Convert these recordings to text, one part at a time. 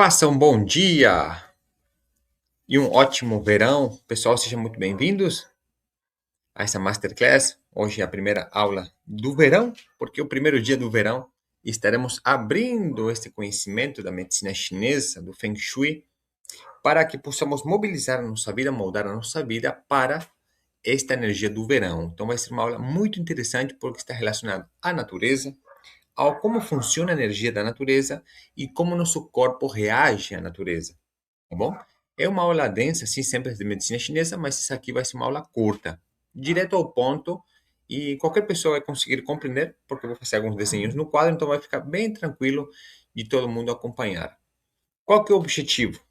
Faça um bom dia e um ótimo verão. Pessoal, sejam muito bem-vindos a essa Masterclass. Hoje é a primeira aula do verão, porque é o primeiro dia do verão estaremos abrindo este conhecimento da medicina chinesa, do Feng Shui, para que possamos mobilizar a nossa vida, moldar a nossa vida para esta energia do verão. Então vai ser uma aula muito interessante porque está relacionada à natureza, ao como funciona a energia da natureza e como nosso corpo reage à natureza. Tá bom? É uma aula densa, assim, sempre de medicina chinesa, mas essa aqui vai ser uma aula curta, direto ao ponto, e qualquer pessoa vai conseguir compreender, porque eu vou fazer alguns desenhos no quadro, então vai ficar bem tranquilo de todo mundo acompanhar. Qual que é o objetivo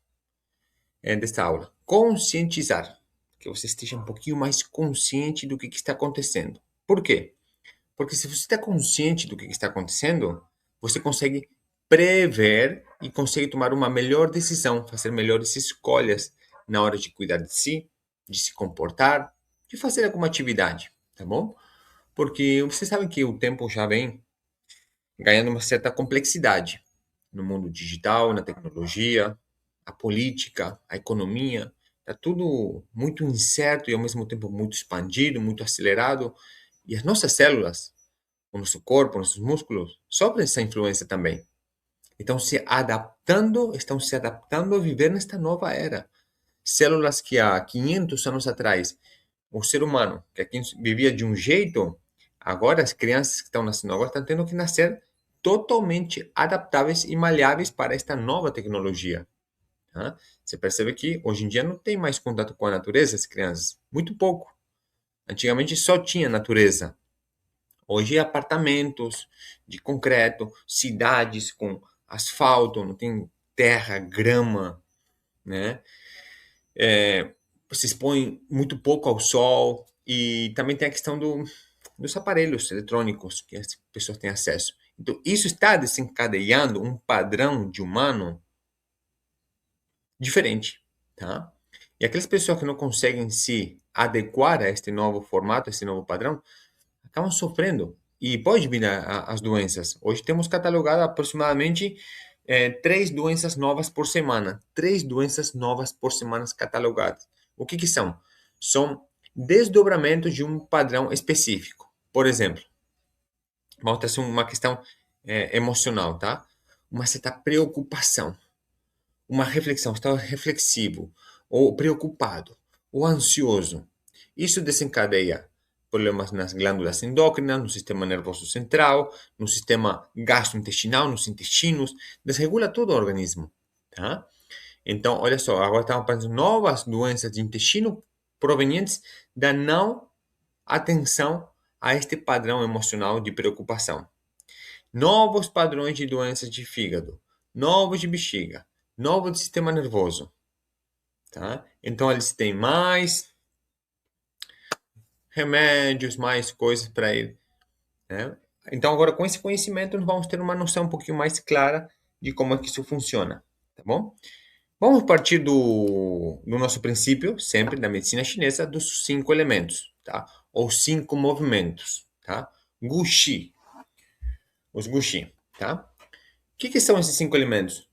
desta aula? Conscientizar, que você esteja um pouquinho mais consciente do que está acontecendo. Por quê? Porque se você está consciente do que está acontecendo, você consegue prever e consegue tomar uma melhor decisão, fazer melhores escolhas na hora de cuidar de si, de se comportar, de fazer alguma atividade, tá bom? Porque vocês sabem que o tempo já vem ganhando uma certa complexidade no mundo digital, na tecnologia, a política, a economia, está tudo muito incerto e ao mesmo tempo muito expandido, muito acelerado, e as nossas células, o nosso corpo, nossos músculos, sofrem essa influência também. Estão se adaptando a viver nesta nova era. Células que há 500 anos atrás, o ser humano, que aqui vivia de um jeito, agora as crianças que estão nascendo agora estão tendo que nascer totalmente adaptáveis e maleáveis para esta nova tecnologia. Tá? Você percebe que hoje em dia não tem mais contato com a natureza as crianças, muito pouco. Antigamente só tinha natureza. Hoje é apartamentos de concreto, cidades com asfalto, não tem terra, grama, né? Se expõe muito pouco ao sol e também tem a questão dos aparelhos eletrônicos que as pessoas têm acesso. Então, isso está desencadeando um padrão de humano diferente, tá? E aquelas pessoas que não conseguem se adequar a este novo formato, a este novo padrão, acabam sofrendo. E pode vir as doenças. Hoje temos catalogado aproximadamente 3 doenças novas por semana. 3 doenças novas por semana catalogadas. O que são? São desdobramentos de um padrão específico. Por exemplo, vamos trazer uma questão emocional, tá? Uma certa preocupação, uma reflexão, está reflexivo, ou preocupado, ou ansioso. Isso desencadeia problemas nas glândulas endócrinas, no sistema nervoso central, no sistema gastrointestinal, nos intestinos, desregula todo o organismo, tá? Então, olha só, agora estão aparecendo novas doenças de intestino provenientes da não atenção a este padrão emocional de preocupação. Novos padrões de doenças de fígado, novos de bexiga, novo de sistema nervoso, tá? Então eles têm mais remédios, mais coisas para ele, né? Então agora com esse conhecimento nós vamos ter uma noção um pouquinho mais clara de como é que isso funciona, tá bom? Vamos partir do nosso princípio, sempre da medicina chinesa, dos 5 elementos, tá? Ou 5 movimentos, tá? Guxi, os Guxi, tá? O que são esses 5 elementos?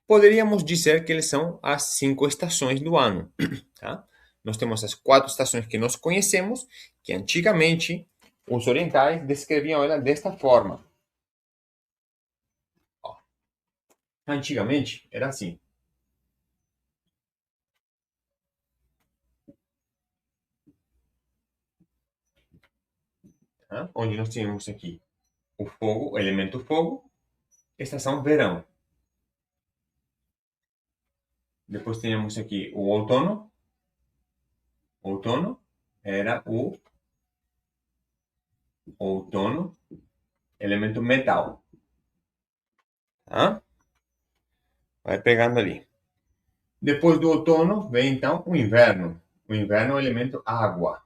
Poderíamos dizer que eles são as 5 estações do ano. Tá? Nós temos as 4 estações que nós conhecemos, que antigamente os orientais descreviam ela desta forma. Ó, antigamente era assim. Tá? Onde nós tínhamos aqui o fogo, o elemento fogo, estação verão. Depois tínhamos aqui o outono. Outono era o outono, elemento metal. Tá? Vai pegando ali. Depois do outono vem então o inverno. O inverno é o elemento água.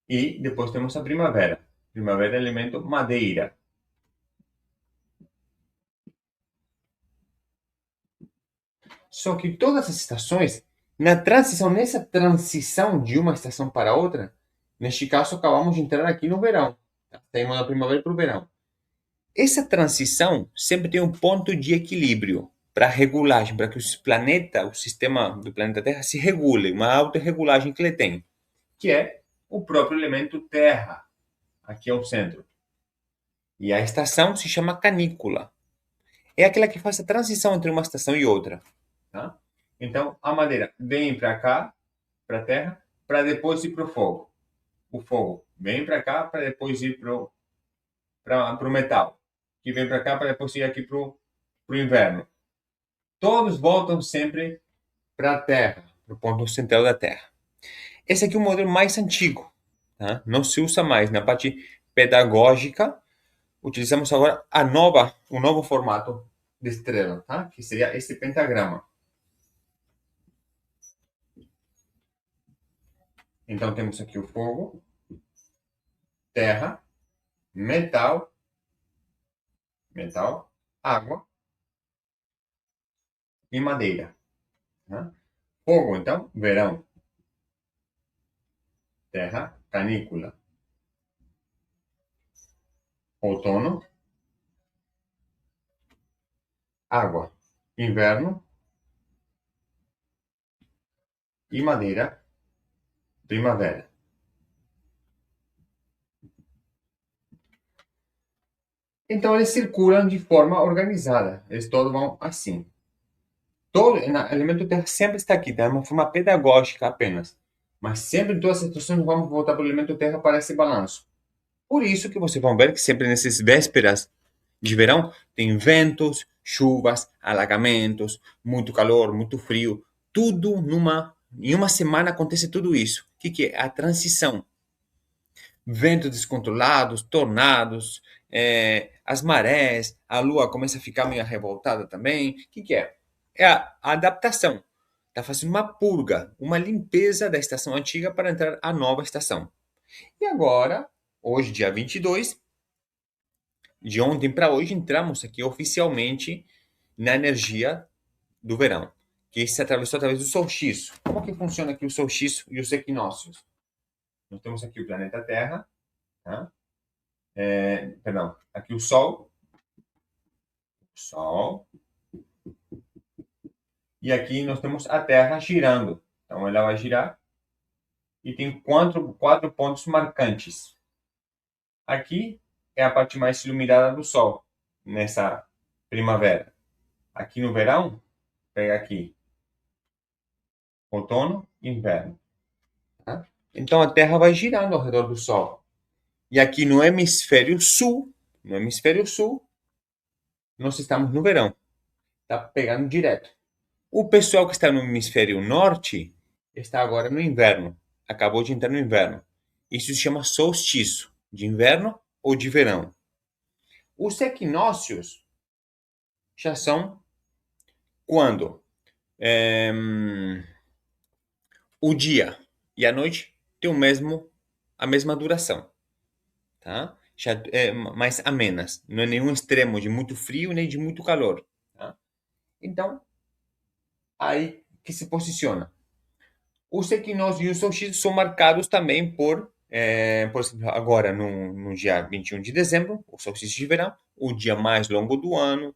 E depois temos a primavera. Primavera é elemento madeira. Só que todas as estações, nessa transição de uma estação para outra, neste caso acabamos de entrar aqui no verão. Saímos da primavera para o verão. Essa transição sempre tem um ponto de equilíbrio para regulagem, para que o sistema do planeta Terra se regule, uma autorregulagem que ele tem, que é o próprio elemento Terra, aqui ao centro. E a estação se chama canícula. É aquela que faz a transição entre uma estação e outra. Tá? Então, a madeira vem para cá, para a Terra, para depois ir para o fogo. O fogo vem para cá, para depois ir para o metal, que vem para cá, para depois ir aqui para o inverno. Todos voltam sempre para a Terra, para o ponto central da Terra. Esse aqui é o modelo mais antigo. Tá? Não se usa mais. Na parte pedagógica, utilizamos agora o novo formato de estrela, tá? Que seria esse pentagrama. Então temos aqui o fogo, terra, metal, água e madeira. Tá? Fogo, então, verão. Terra, canícula. Outono, água. Inverno e madeira, primavera. Então eles circulam de forma organizada. Eles todos vão assim. Todo elemento terra sempre está aqui, tá? De uma forma pedagógica apenas. Mas sempre em todas as situações vamos voltar para o elemento terra para esse balanço. Por isso que vocês vão ver que sempre nessas vésperas de verão tem ventos, chuvas, alagamentos, muito calor, muito frio. Tudo em uma semana acontece tudo isso. O que é? A transição. Ventos descontrolados, tornados, as marés, a lua começa a ficar meio revoltada também. O que é? É a adaptação. Está fazendo uma purga, uma limpeza da estação antiga para entrar a nova estação. E agora, hoje, dia 22, de ontem para hoje, entramos aqui oficialmente na energia do verão, que se atravessou através do solstício. Como que funciona aqui o solstício e os equinócios? Nós temos aqui o planeta Terra, tá? Perdão, aqui o Sol, e aqui nós temos a Terra girando. Então ela vai girar e tem quatro pontos marcantes. Aqui é a parte mais iluminada do Sol, nessa primavera. Aqui no verão, pega aqui outono e inverno. Tá? Então a Terra vai girando ao redor do Sol. E aqui no hemisfério sul, nós estamos no verão. Está pegando direto. O pessoal que está no hemisfério norte está agora no inverno. Acabou de entrar no inverno. Isso se chama solstício, de inverno ou de verão. Os equinócios já são quando o dia e a noite têm a mesma duração. Tá? Já é mais amenas. Não é nenhum extremo de muito frio nem de muito calor. Tá? Então, aí que se posiciona. Os equinócios e os solstícios são marcados também por exemplo, agora no dia 21 de dezembro, o solstício de verão, o dia mais longo do ano,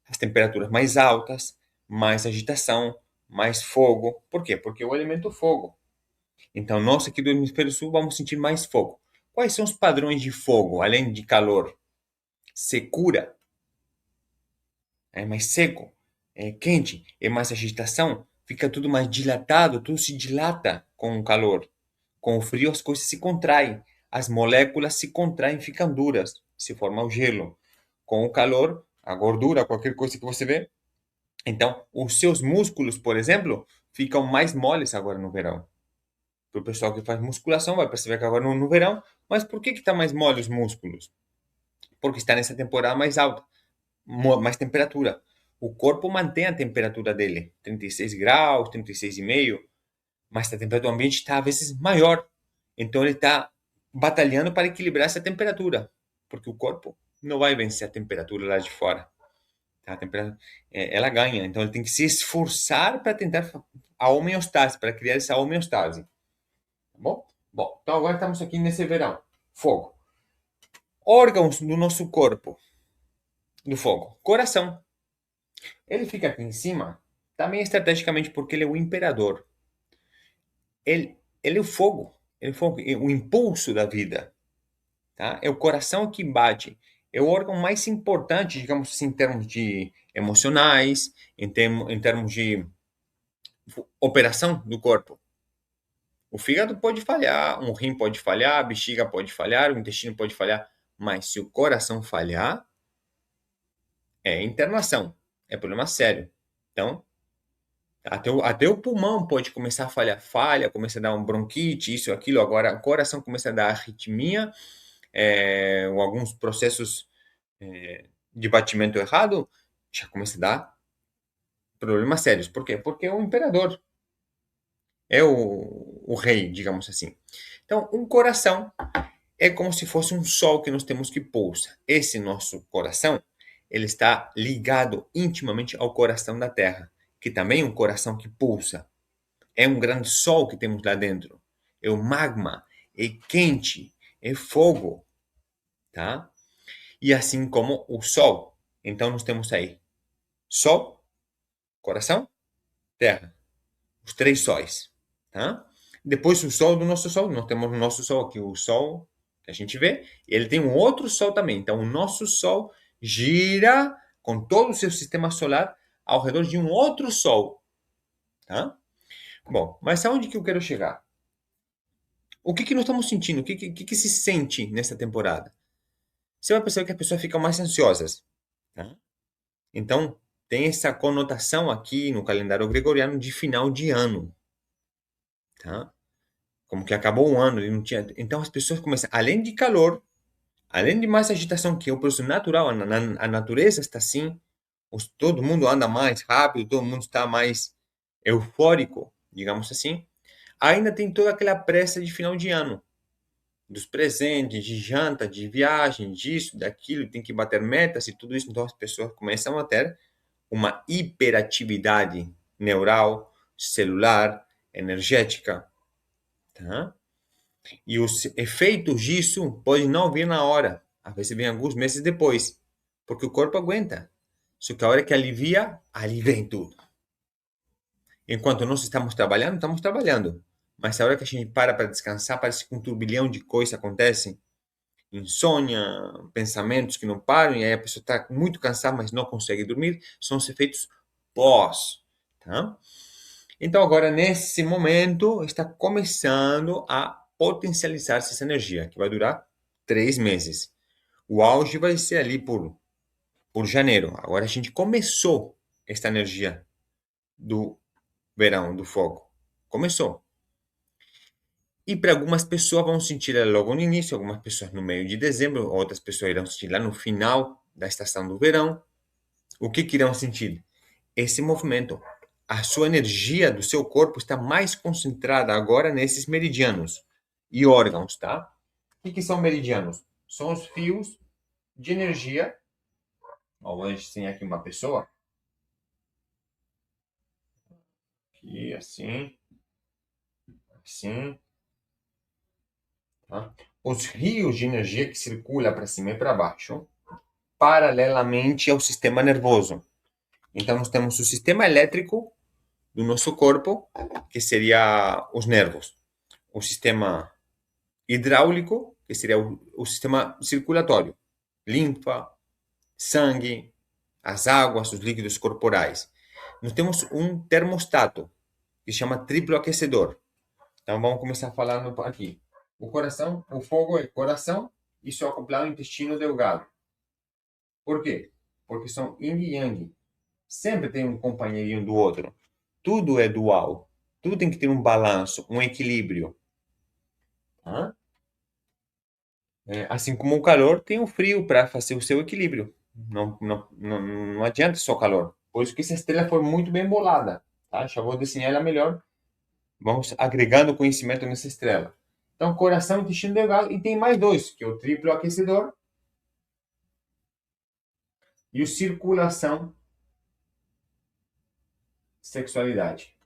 as temperaturas mais altas, mais agitação, mais fogo. Por quê? Porque é o elemento fogo. Então, nós aqui do hemisfério sul vamos sentir mais fogo. Quais são os padrões de fogo, além de calor? Secura, é mais seco, é quente, é mais agitação, fica tudo mais dilatado, tudo se dilata com o calor. Com o frio as coisas se contraem, as moléculas se contraem, ficam duras, se forma o gelo. Com o calor, a gordura, qualquer coisa que você vê. Então, os seus músculos, por exemplo, ficam mais moles agora no verão. Para o pessoal que faz musculação vai perceber que agora no verão, mas por que está mais mole os músculos? Porque está nessa temporada mais alta, mais temperatura. O corpo mantém a temperatura dele, 36 graus, 36,5, mas a temperatura do ambiente está às vezes maior. Então ele está batalhando para equilibrar essa temperatura, porque o corpo não vai vencer a temperatura lá de fora. Tá? A temperatura, ela ganha, então ele tem que se esforçar para tentar a homeostase, para criar essa homeostase. Tá bom? Bom, agora estamos aqui nesse verão. Fogo. Órgãos do nosso corpo. do fogo? Coração. Ele fica aqui em cima, também estrategicamente porque ele é o imperador. Ele é o fogo. Ele é o fogo, é o impulso da vida. Tá? É o coração que bate. É o órgão mais importante, digamos assim, em termos de emocionais, em termos de operação do corpo. O fígado pode falhar, um rim pode falhar, a bexiga pode falhar, o intestino pode falhar, mas se o coração falhar, é internação, é problema sério. Então, até o pulmão pode começar a falha, começa a dar um bronquite, isso, aquilo. Agora, o coração começa a dar arritmia, ou alguns processos de batimento errado, já começa a dar problemas sérios. Por quê? Porque é o imperador, é o rei, digamos assim. Então, um coração é como se fosse um sol que nós temos que pulsa. Esse nosso coração, ele está ligado intimamente ao coração da Terra, que também é um coração que pulsa. É um grande sol que temos lá dentro. É o magma, é quente, é fogo, tá? E assim como o sol. Então nós temos aí sol, coração, terra. Os três sóis, tá? Depois o sol do nosso sol, nós temos o nosso sol aqui, o sol que a gente vê, e ele tem um outro sol também. Então o nosso sol gira com todo o seu sistema solar ao redor de um outro sol, tá? Bom, mas aonde que eu quero chegar? O que nós estamos sentindo? O que se sente nessa temporada? Você vai perceber que as pessoas ficam mais ansiosas, tá? Então, tem essa conotação aqui no calendário gregoriano de final de ano, tá? Como que acabou o ano e não tinha. Então, as pessoas começam, além de calor, além de mais agitação, que é o processo natural, a natureza está assim, todo mundo anda mais rápido, todo mundo está mais eufórico, digamos assim. Ainda tem toda aquela pressa de final de ano, dos presentes, de janta, de viagem, disso, daquilo, tem que bater metas e tudo isso. Então as pessoas começam a ter uma hiperatividade neural, celular, energética, tá? E os efeitos disso podem não vir na hora, às vezes vem alguns meses depois, porque o corpo aguenta. Só que a hora que alivia, ali vem tudo. Enquanto nós estamos trabalhando. Mas a hora que a gente para descansar, parece que um turbilhão de coisas acontecem. Insônia, pensamentos que não param, e aí a pessoa está muito cansada, mas não consegue dormir. São os efeitos pós, tá? Então, agora, nesse momento, está começando a potencializar-se essa energia, que vai durar 3 meses. O auge vai ser ali por janeiro. Agora, a gente começou esta energia do verão, do fogo. Começou. E para algumas pessoas vão sentir ela logo no início, algumas pessoas no meio de dezembro, outras pessoas irão sentir lá no final da estação do verão. O que irão sentir? Esse movimento. A sua energia do seu corpo está mais concentrada agora nesses meridianos e órgãos, tá? O que são meridianos? São os fios de energia. Ó, vou desenhar aqui uma pessoa. Aqui, assim, assim. Tá? Os rios de energia que circulam para cima e para baixo, paralelamente ao sistema nervoso. Então, nós temos o sistema elétrico do nosso corpo, que seria os nervos. O sistema hidráulico, que seria o sistema circulatório. Linfa, sangue, as águas, os líquidos corporais. Nós temos um termostato, que se chama triplo aquecedor. Então, vamos começar falando aqui. O coração, o fogo é coração e seu acoplado intestino delgado. Por quê? Porque são yin e yang. Sempre tem um companheirinho do outro. Tudo é dual. Tudo tem que ter um balanço, um equilíbrio. Tá? Assim como o calor tem o frio para fazer o seu equilíbrio. Não adianta só calor. Por isso que essa estrela foi muito bem bolada. Tá? Já vou desenhar ela melhor. Vamos agregando conhecimento nessa estrela. Então, coração, intestino delgado. E tem mais dois, que é o triplo aquecedor e o circulação, sexualidade.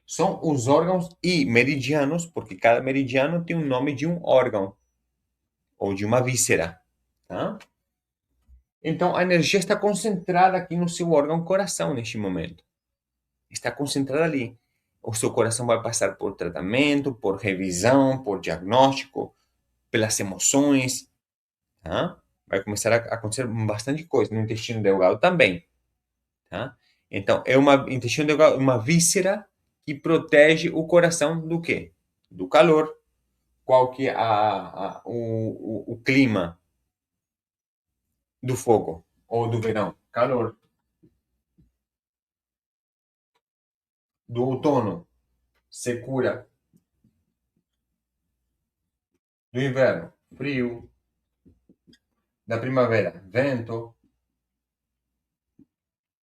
São os órgãos e meridianos, porque cada meridiano tem o nome de um órgão ou de uma víscera, tá? Então, a energia está concentrada aqui no seu órgão coração neste momento. Está concentrada ali. O seu coração vai passar por tratamento, por revisão, por diagnóstico, pelas emoções, tá? Vai começar a acontecer bastante coisa no intestino delgado também, tá? Então, intestino delgado, uma víscera que protege o coração do quê? Do calor. Qual que é o clima do fogo ou do verão? Calor. Do outono, secura. Do inverno, frio. Da primavera, vento.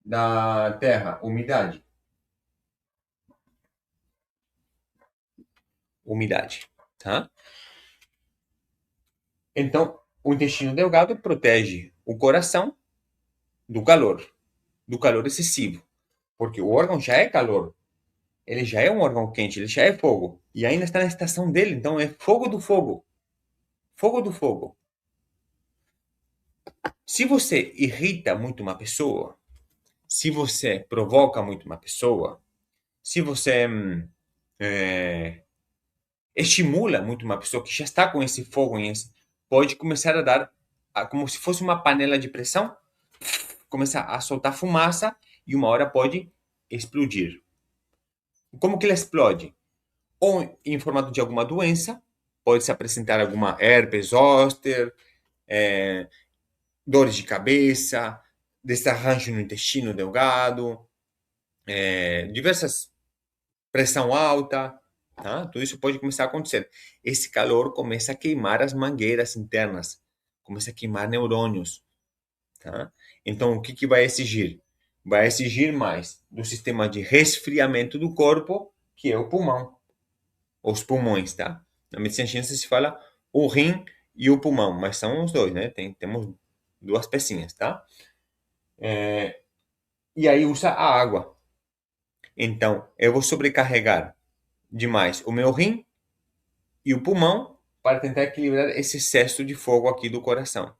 Da terra, umidade. Umidade, tá? Então, o intestino delgado protege o coração do calor excessivo, porque o órgão já é calor, ele já é um órgão quente, ele já é fogo, e ainda está na estação dele, então é fogo do fogo, fogo do fogo. Se você irrita muito uma pessoa, se você provoca muito uma pessoa, se você estimula muito uma pessoa que já está com esse fogo, pode começar a dar, como se fosse uma panela de pressão, começar a soltar fumaça e uma hora pode explodir. Como que ela explode? Ou em formato de alguma doença, pode se apresentar alguma herpes zoster, dores de cabeça, desarranjo no intestino delgado, diversas pressão alta, tá? Tudo isso pode começar a acontecer. Esse calor começa a queimar as mangueiras internas, começa a queimar neurônios, tá? Então, o que que vai exigir? Vai exigir mais do sistema de resfriamento do corpo, que é o pulmão, os pulmões, tá? Na medicina chinesa se fala o rim e o pulmão, mas são os dois, né? Temos duas pecinhas, tá? E aí usa a água. Então, eu vou sobrecarregar demais o meu rim e o pulmão para tentar equilibrar esse excesso de fogo aqui do coração,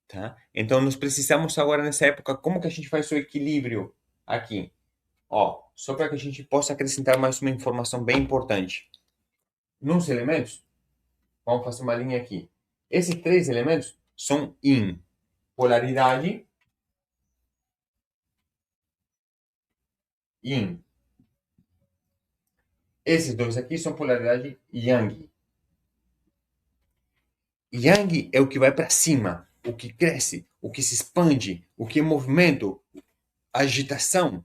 tá? Então, nós precisamos agora, nessa época, como que a gente faz o equilíbrio aqui? Ó, só para que a gente possa acrescentar mais uma informação bem importante. Nos elementos, vamos fazer uma linha aqui. Esses três elementos são yin, polaridade, yin. Esses dois aqui são polaridade yang. Yang é o que vai para cima, o que cresce, o que se expande, o que é movimento, agitação,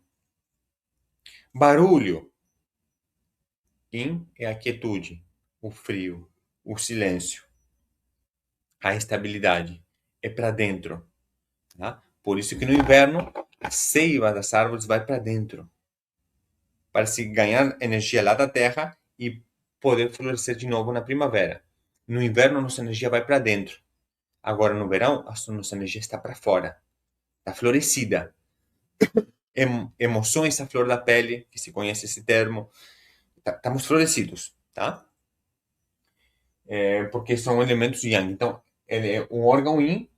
barulho. Yin é a quietude, o frio, o silêncio, a estabilidade. É para dentro, tá? Por isso que no inverno a seiva das árvores vai para dentro, para se ganhar energia lá da terra e poder florescer de novo na primavera. No inverno nossa energia vai para dentro. Agora no verão a nossa energia está para fora, está florescida. Emoções à flor da pele, que se conhece esse termo. Estamos florescidos, tá? Porque são elementos yang. Então, ele é um órgão yin,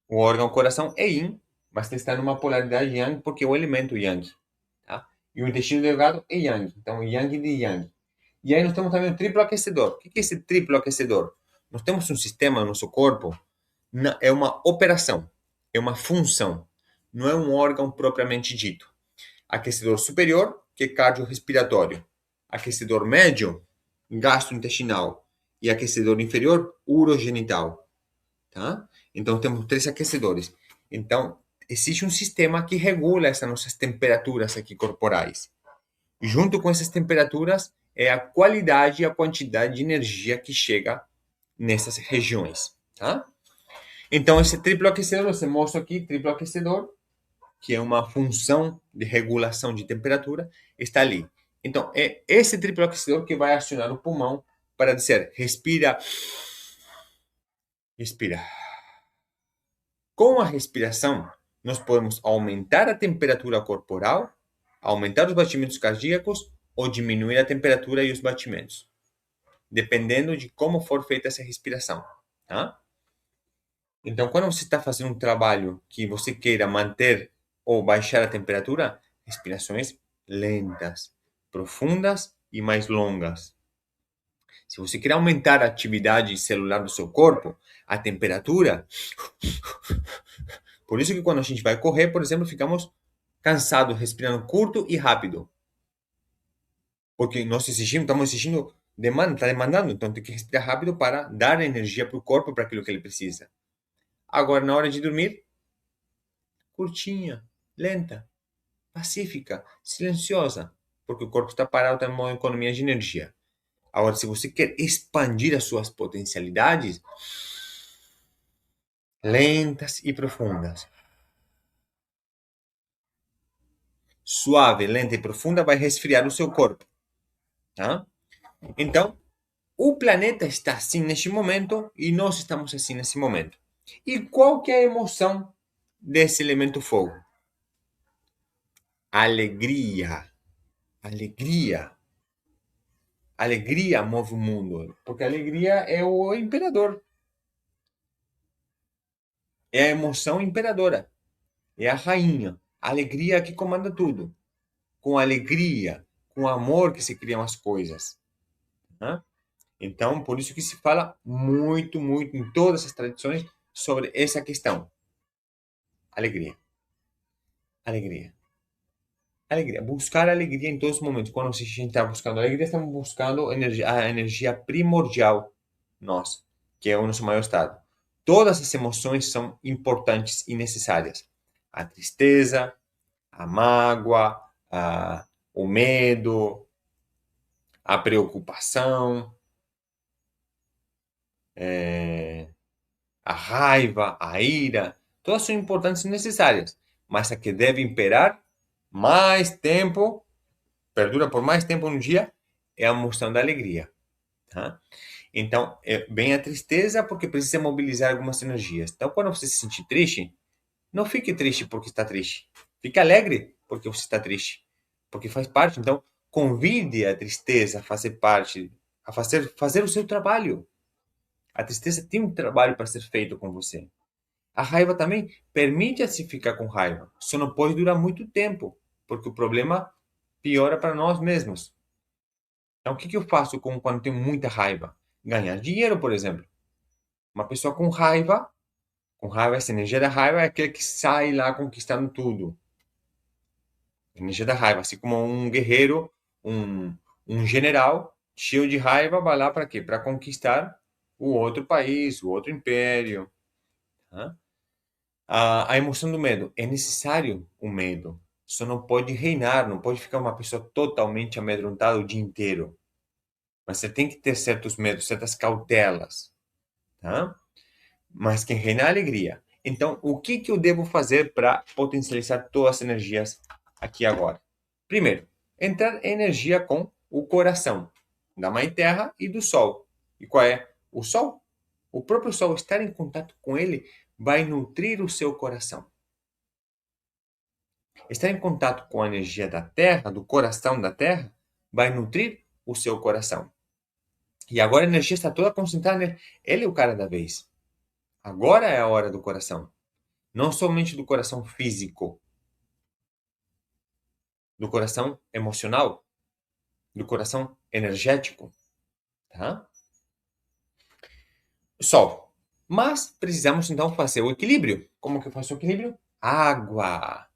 o órgão coração é yin, mas está numa polaridade yang porque é o elemento yang, tá? E o intestino delgado é yang, então yang de yang. E aí nós temos também o triplo aquecedor. O que é esse triplo aquecedor? Nós temos um sistema no nosso corpo, é uma operação, é uma função, não é um órgão propriamente dito. Aquecedor superior, que é cardiorrespiratório. Aquecedor médio, gastrointestinal. E aquecedor inferior, urogenital. Tá? Então, temos três aquecedores. Então, existe um sistema que regula essas nossas temperaturas aqui corporais. Junto com essas temperaturas, é a qualidade e a quantidade de energia que chega nessas regiões. Tá? Então, esse triplo aquecedor, você mostra aqui, triplo aquecedor, que é uma função de regulação de temperatura, está ali. Então, é esse triplo aquecedor que vai acionar o pulmão para dizer, respira, respira. Com a respiração, nós podemos aumentar a temperatura corporal, aumentar os batimentos cardíacos ou diminuir a temperatura e os batimentos, dependendo de como for feita essa respiração. Tá? Então, quando você está fazendo um trabalho que você queira manter ou baixar a temperatura, respirações lentas, profundas e mais longas. Se você quer aumentar a atividade celular do seu corpo, a temperatura, por isso que quando a gente vai correr, por exemplo, ficamos cansados, respirando curto e rápido, porque nós exigimos, estamos exigindo, demanda, está demandando, então tem que respirar rápido para dar energia para o corpo para aquilo que ele precisa. Agora, na hora de dormir, curtinha, lenta, pacífica, silenciosa, porque o corpo está parado, está em uma economia de energia. Agora, se você quer expandir as suas potencialidades, lentas e profundas. Suave, lenta e profunda vai resfriar o seu corpo, tá? Então, o planeta está assim neste momento e nós estamos assim nesse momento. E qual que é a emoção desse elemento fogo? Alegria. Alegria. Alegria move o mundo, porque a alegria é o imperador. É a emoção imperadora. É a rainha. A alegria que comanda tudo. Com alegria, com amor que se criam as coisas. Né? Então, por isso que se fala muito, muito em todas as tradições sobre essa questão. Alegria. Alegria. Alegria. Buscar alegria em todos os momentos. Quando a gente está buscando alegria, estamos buscando a energia primordial nossa, que é o nosso maior estado. Todas as emoções são importantes e necessárias. A tristeza, a mágoa, o medo, a preocupação, a raiva, a ira, todas são importantes e necessárias, mas a que deve imperar mais tempo, perdura por mais tempo no dia, é a emoção da alegria. Tá? Então, vem a tristeza porque precisa mobilizar algumas energias. Então, quando você se sentir triste, não fique triste porque está triste. Fique alegre porque você está triste. Porque faz parte. Então, convide a tristeza a fazer parte, a fazer o seu trabalho. A tristeza tem um trabalho para ser feito com você. A raiva também permite-se ficar com raiva. Só não pode durar muito tempo, porque o problema piora para nós mesmos. Então, o que eu faço quando tenho muita raiva? Ganhar dinheiro, por exemplo. Uma pessoa com raiva, essa energia da raiva é aquele que sai lá conquistando tudo. Energia da raiva, assim como um guerreiro, um, um general cheio de raiva vai lá para quê? Para conquistar o outro país, o outro império. Tá? A emoção do medo. É necessário o medo. Só não pode reinar, não pode ficar uma pessoa totalmente amedrontada o dia inteiro. Mas você tem que ter certos medos, certas cautelas. Tá? Mas quem reina é a alegria. Então, o que eu devo fazer para potencializar todas as energias aqui agora? Primeiro, entrar em energia com o coração da Mãe Terra e do Sol. E qual é? O Sol. O próprio Sol, estar em contato com ele, vai nutrir o seu coração. Estar em contato com a energia da Terra, do coração da Terra, vai nutrir o seu coração. E agora a energia está toda concentrada nele. Ele é o cara da vez. Agora é a hora do coração. Não somente do coração físico, do coração emocional, do coração energético, tá? Sol. Mas precisamos então fazer o equilíbrio. Como que eu faço o equilíbrio? Água,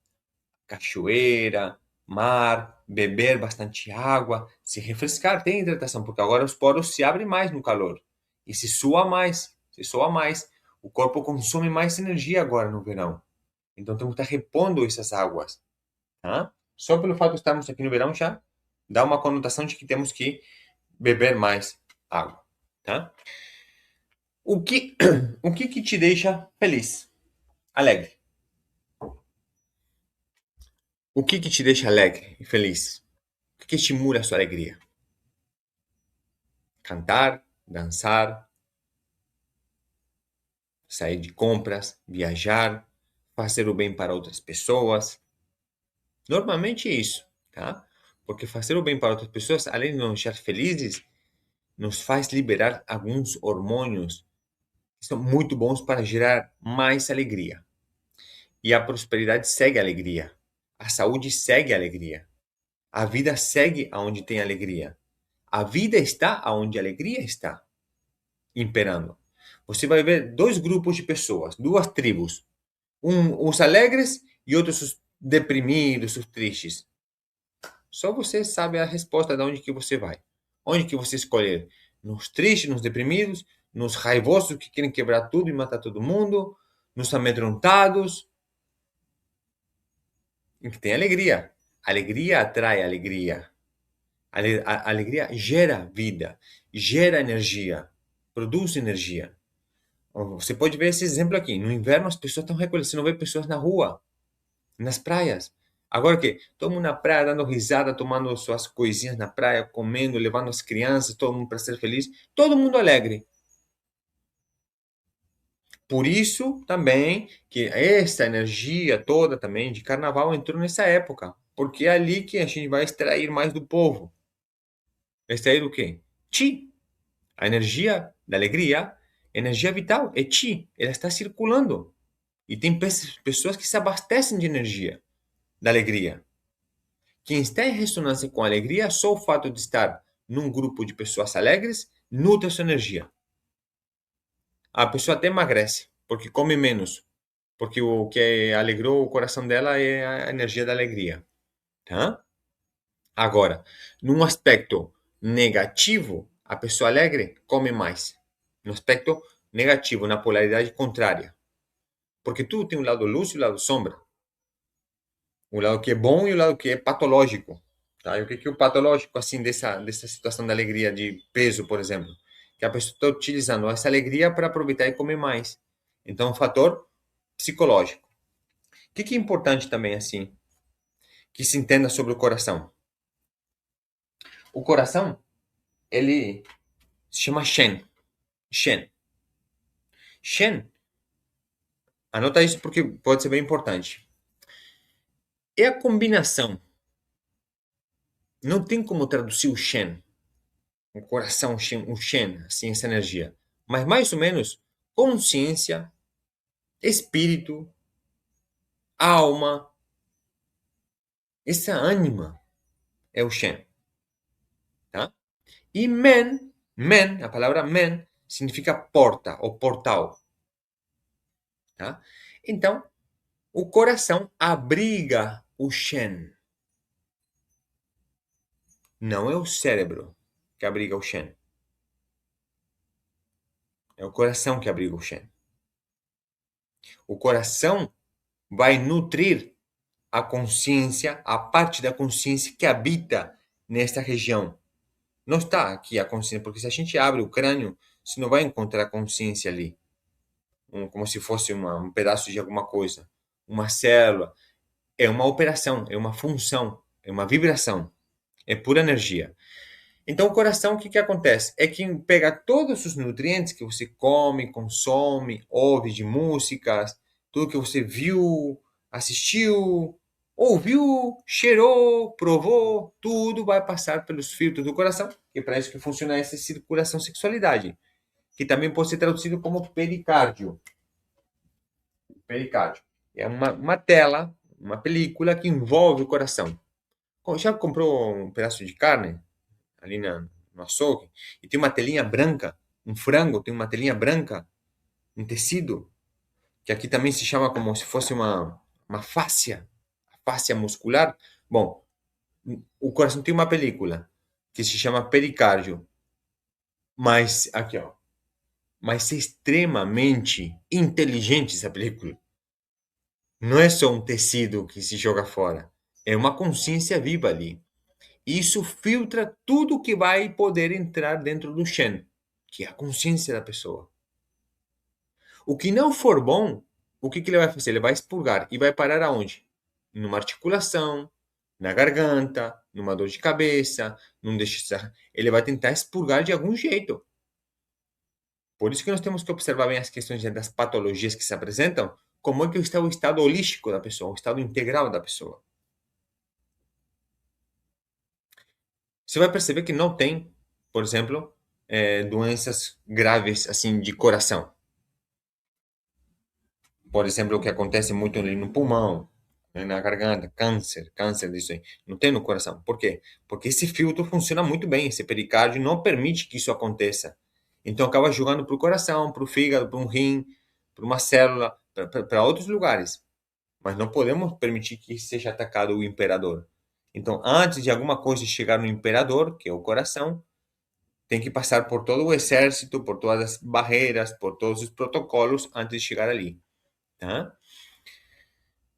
cachoeira, mar, beber bastante água, se refrescar, tem hidratação, porque agora os poros se abrem mais no calor e se sua mais, se soa mais. O corpo consome mais energia agora no verão. Então temos que estar repondo essas águas, tá? Só pelo fato de estarmos aqui no verão já dá uma conotação de que temos que beber mais água, tá? O que, o que te deixa feliz, alegre? O que te deixa alegre e feliz? O que estimula a sua alegria? Cantar, dançar, sair de compras, viajar, fazer o bem para outras pessoas. Normalmente é isso, tá? Porque fazer o bem para outras pessoas, além de nos deixar felizes, nos faz liberar alguns hormônios são muito bons para gerar mais alegria. E a prosperidade segue a alegria. A saúde segue a alegria. A vida segue aonde tem alegria. A vida está aonde a alegria está imperando. Você vai ver dois grupos de pessoas, duas tribos. Os alegres e outros os deprimidos, os tristes. Só você sabe a resposta de onde que você vai. Onde que você escolher? Nos tristes, nos deprimidos, nos raivosos que querem quebrar tudo e matar todo mundo, nos amedrontados, em que tem alegria. Alegria atrai alegria. A alegria gera vida, gera energia, produz energia. Você pode ver esse exemplo aqui. No inverno as pessoas estão recolhendo. Você não vê pessoas na rua, nas praias. Agora que todo mundo na praia dando risada, tomando suas coisinhas na praia, comendo, levando as crianças, todo mundo para ser feliz, todo mundo alegre. Por isso também que essa energia toda também de carnaval entrou nessa época, porque é ali que a gente vai extrair mais do povo. Extrair o quê? Chi. A energia da alegria, energia vital, é chi. Ela está circulando. E tem pessoas que se abastecem de energia, da alegria. Quem está em ressonância com a alegria, só o fato de estar num grupo de pessoas alegres, nutre a sua energia. A pessoa até emagrece, porque come menos. Porque o que alegrou o coração dela é a energia da alegria. Tá? Agora, num aspecto negativo, a pessoa alegre come mais. No aspecto negativo, na polaridade contrária. Porque tudo tem um lado luz e um lado sombra. O lado que é bom e o lado que é patológico. Tá? E o que é o patológico assim dessa situação da alegria de peso, por exemplo? Que a pessoa está utilizando essa alegria para aproveitar e comer mais. Então, um fator psicológico. O que é importante também assim que se entenda sobre o coração? O coração, ele se chama Shen. Shen. Shen, anota isso porque pode ser bem importante. É a combinação. Não tem como traduzir o Shen, o coração, o Shen, assim, essa energia. Mas mais ou menos consciência, espírito, alma, essa ânima é o Shen. Tá? E men, a palavra men, significa porta ou portal. Tá? Então, o coração abriga o Shen. Não é o cérebro que abriga o Shen. É o coração que abriga o Shen. O coração vai nutrir a consciência, a parte da consciência que habita nesta região. Não está aqui a consciência, porque se a gente abre o crânio, você não vai encontrar a consciência ali, como se fosse um pedaço de alguma coisa, uma célula. É uma operação, é uma função, é uma vibração, é pura energia. Então, o coração, o que acontece? É quem pega todos os nutrientes que você come, consome, ouve de músicas, tudo que você viu, assistiu, ouviu, cheirou, provou, tudo vai passar pelos filtros do coração, e é para isso que funciona essa circulação sexualidade, que também pode ser traduzido como pericárdio. Pericárdio. É uma tela, uma película que envolve o coração. Já comprou um pedaço de carne ali no açougue e tem uma telinha branca, um frango tem uma telinha branca, um tecido, que aqui também se chama como se fosse uma fáscia muscular. Bom, o coração tem uma película que se chama pericárdio, mas aqui ó, mas é extremamente inteligente essa película. Não é só um tecido que se joga fora, é uma consciência viva ali. Isso filtra tudo que vai poder entrar dentro do Shen, que é a consciência da pessoa. O que não for bom, o que ele vai fazer? Ele vai expurgar e vai parar aonde? Numa articulação, na garganta, numa dor de cabeça, num deixa. Ele vai tentar expurgar de algum jeito. Por isso que nós temos que observar bem as questões das patologias que se apresentam, como é que está o estado holístico da pessoa, o estado integral da pessoa. Você vai perceber que não tem, por exemplo, doenças graves assim de coração. Por exemplo, o que acontece muito ali no pulmão, né, na garganta, câncer disso aí. Não tem no coração. Por quê? Porque esse filtro funciona muito bem, esse pericárdio não permite que isso aconteça. Então acaba jogando para o coração, para o fígado, para um rim, para uma célula, para outros lugares. Mas não podemos permitir que seja atacado o imperador. Então, antes de alguma coisa chegar no imperador, que é o coração, tem que passar por todo o exército, por todas as barreiras, por todos os protocolos antes de chegar ali, tá?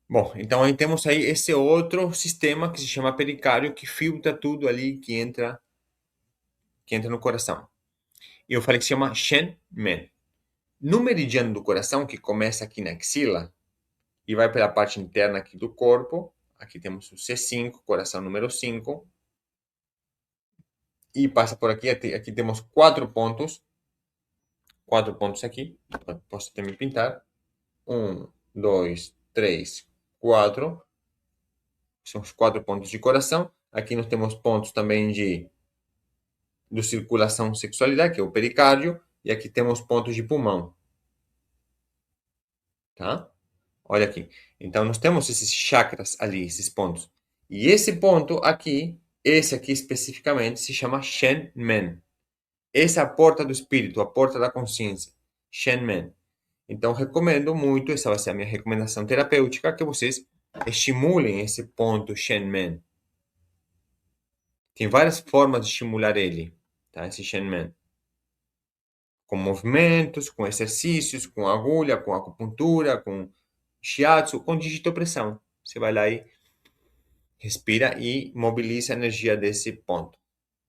Bom, então aí temos aí esse outro sistema que se chama pericárdio, que filtra tudo ali que entra no coração. E eu falei que se chama Shen Men. No meridiano do coração, que começa aqui na axila e vai pela parte interna aqui do corpo, aqui temos o C5, coração número 5, e passa por aqui, aqui temos quatro pontos aqui, posso até me pintar, 1, 2, 3, 4, são os 4 pontos de coração. Aqui nós temos pontos também de circulação sexualidade, que é o pericárdio, e aqui temos pontos de pulmão, tá? Olha aqui. Então nós temos esses chakras ali, esses pontos. E esse ponto aqui, esse aqui especificamente, se chama Shen Men. Essa é a porta do espírito, a porta da consciência. Shen Men. Então recomendo muito, essa vai ser a minha recomendação terapêutica, que vocês estimulem esse ponto Shen Men. Tem várias formas de estimular ele, tá? Esse Shen Men. Com movimentos, com exercícios, com agulha, com acupuntura, com shiatsu, com digitopressão. Você vai lá e respira e mobiliza a energia desse ponto.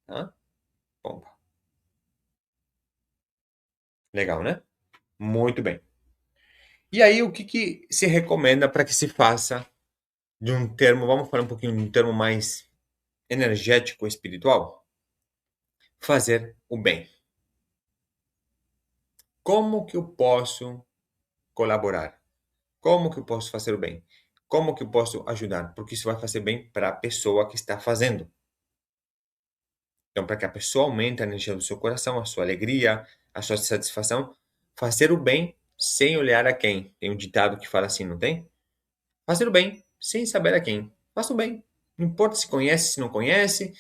Tá? Pomba. Legal, né? Muito bem. E aí, o que se recomenda para que se faça de um termo, vamos falar um pouquinho de um termo mais energético espiritual? Fazer o bem. Como que eu posso colaborar? Como que eu posso fazer o bem? Como que eu posso ajudar? Porque isso vai fazer bem para a pessoa que está fazendo. Então, para que a pessoa aumente a energia do seu coração, a sua alegria, a sua satisfação, fazer o bem sem olhar a quem. Tem um ditado que fala assim, não tem? Fazer o bem sem saber a quem. Faça o bem. Não importa se conhece, se não conhece,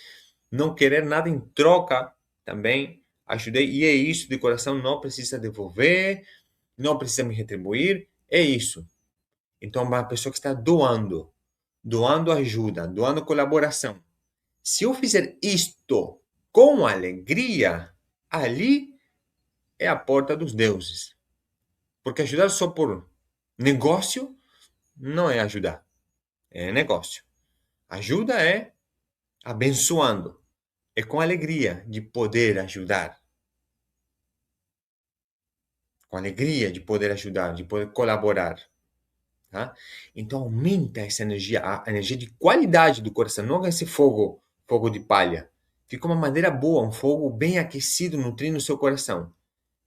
não querer nada em troca também. Ajudei. E é isso de coração, não precisa devolver, não precisa me retribuir. É isso. Então, uma pessoa que está doando, doando ajuda, doando colaboração. Se eu fizer isto com alegria, ali é a porta dos deuses. Porque ajudar só por negócio não é ajudar, é negócio. Ajuda é abençoando, é com alegria de poder ajudar. Com alegria de poder ajudar, de poder colaborar. Tá? Então aumenta essa energia, a energia de qualidade do coração, não esse fogo de palha. Fica uma maneira boa, um fogo bem aquecido, nutrindo o seu coração.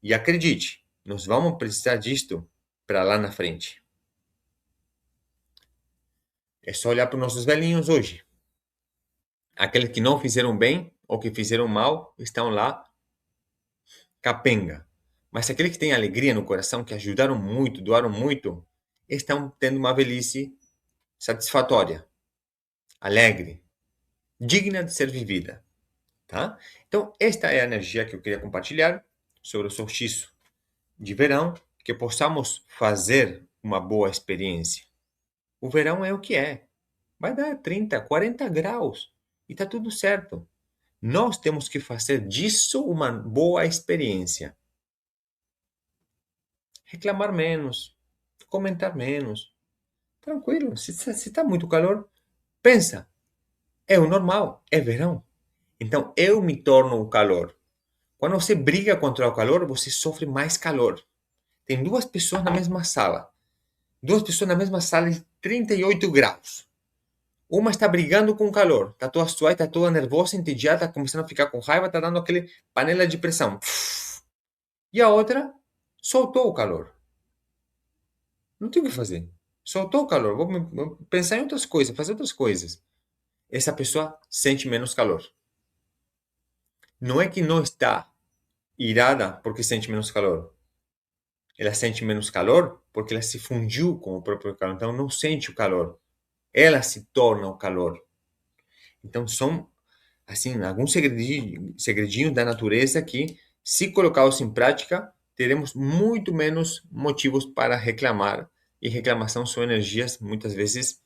E acredite, nós vamos precisar disto para lá na frente. É só olhar para os nossos velhinhos hoje. Aqueles que não fizeram bem ou que fizeram mal estão lá capenga. Mas aqueles que têm alegria no coração, que ajudaram muito, doaram muito, estão tendo uma velhice satisfatória, alegre, digna de ser vivida. Tá? Então, esta é a energia que eu queria compartilhar sobre o solstício de verão, que possamos fazer uma boa experiência. O verão é o que é. Vai dar 30, 40 graus e está tudo certo. Nós temos que fazer disso uma boa experiência. Reclamar menos, comentar menos. Tranquilo, se está muito calor, pensa, é o normal, é verão. Então eu me torno o calor. Quando você briga contra o calor, você sofre mais calor. Tem duas pessoas na mesma sala. Duas pessoas na mesma sala de 38 graus. Uma está brigando com o calor, está toda suada, está toda nervosa, entediada, está começando a ficar com raiva, está dando aquele panela de pressão. E a outra soltou o calor. Não tem o que fazer. Soltou o calor. Vou pensar em outras coisas, fazer outras coisas. Essa pessoa sente menos calor. Não é que não está irada porque sente menos calor. ela sente menos calor porque ela se fundiu com o próprio calor, então não sente o calor. Ela se torna o calor. Então são, assim, alguns segredinhos da natureza que, se colocados em prática, teremos muito menos motivos para reclamar. E reclamação são energias, muitas vezes,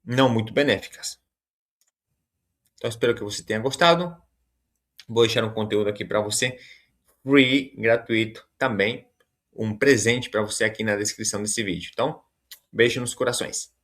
não muito benéficas. Então espero que você tenha gostado. Vou deixar um conteúdo aqui para você, free, gratuito também. Um presente para você aqui na descrição desse vídeo. Então, beijo nos corações.